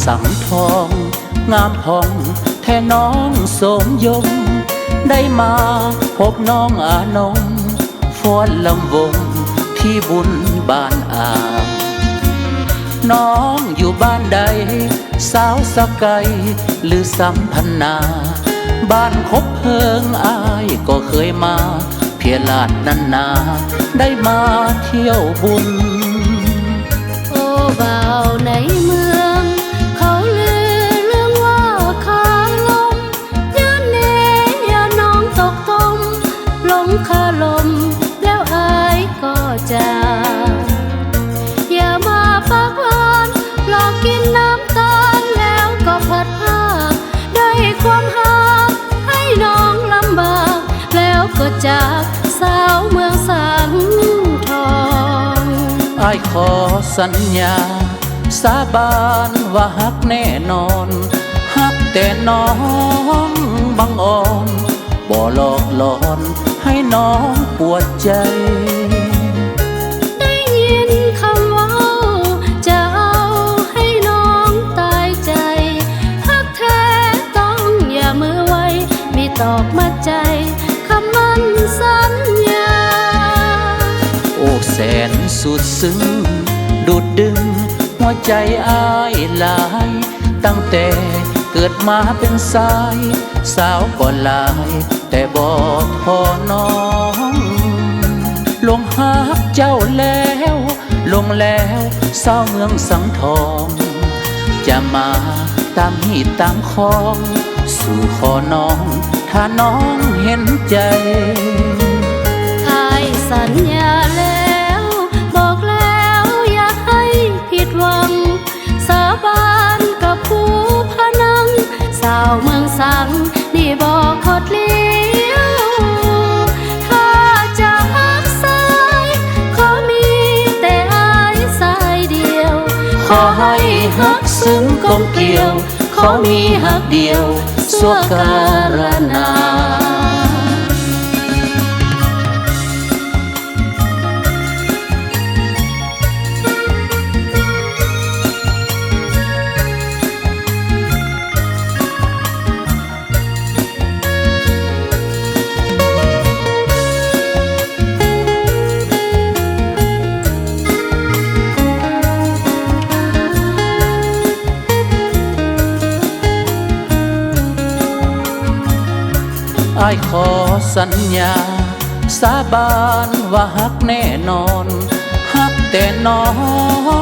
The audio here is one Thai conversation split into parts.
สังทองงามพองแท่น้องสมยงได้มาพบน้องอานงฟ้อนลำวงที่บุญบ้านอ่างน้องอยู่บ้านใดสาวสะไกหรือสัมพันนาบ้านคบเพิงอายก็เคยมาเพียลาดนันนาได้มาเที่ยวบุญโอ้บ่าวในเมืองเขาลือเรื่องว่าขาลมย้อนเนยาน้องตกต้มหลงคาลมแล้วอายก็จะอย่ามาปากหวานหลอกกินน้ำตาลแล้วก็พัดพาได้ความหาให้น้องลำบากแล้วก็จากสาวเมืองสังทองอ้ายขอสัญญาสาบานว่าฮักแน่นอนฮักแต่น้องบังอ่อนบ่หลอกหลอนให้น้องปวดใจได้ยินคำว่าจะเอาให้น้องตายใจฮักแท้ต้องอย่ามือไว้มีตอกมัดใจคำมั่นสัญญาโอ้แสนสุดซึ้งดูดดึงหัวใจอ้ายหลายตั้งแต่เกิดมาเป็นสายสาวก็หลายแต่บ่ทอน้องลงหาเจ้าแล้วลงแล้วสาวเมืองสังทองจะมาตามหีดตามคองสู่ขอน้องถ้าน้องเห็นใจอ้ายสัญญาแล้วบอกแล้วอย่าให้ผิดหวังสาบานกับผู้พนังสาวเมืองสังนี่บอกขดเลี้ยวถ้าจะฮักสายขอมีแต่อายสายเดียวขอให้ฮักซึ้งกลมเกลียวขอมีฮักเดียวสัวการนาอ้ายขอสัญญาสาบานว่าฮักแน่นอนฮักแต่น้อ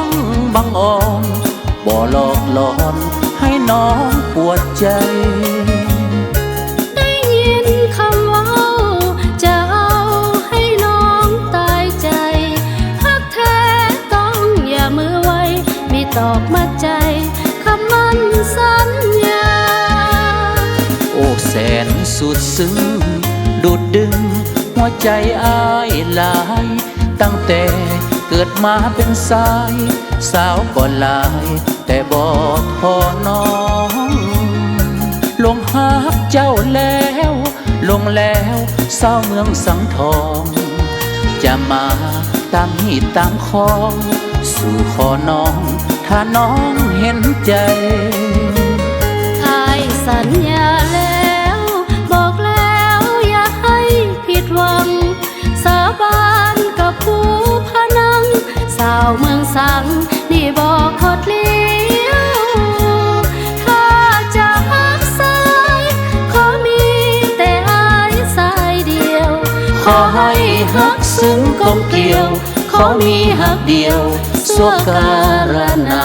งบังอ่อนบ่หลอกหลอนให้น้องปวดใจได้ยินคำว่าจะเอาให้น้องตายใจฮักแท้ต้องอย่ามือไว้มีตอกมัดใจคำมั่นสัญญาโอ้แสนสุดซึ้งดูดดึงหัวใจอ้ายหลายตั้งแต่เกิดมาเป็นสายสาวก็หลายแต่บ่ทอน้องลงหาเจ้าแล้วลงแล้วสาวเมืองสังทองจะมาตามหีดตามคองสู่ขอน้องถ้าน้องเห็นใจอ้ายสัญญาแล้วบอกแล้วอย่าให้ผิดหวังสาบานกับผู้พนังสาวเมืองสังนี่บอกขดเลี้ยวถ้าจะฮักสายขอมีแต่อายสายเดียวขอให้ฮักซึ้งกลมเกลียวขอมีฮักเดียวสัวการนา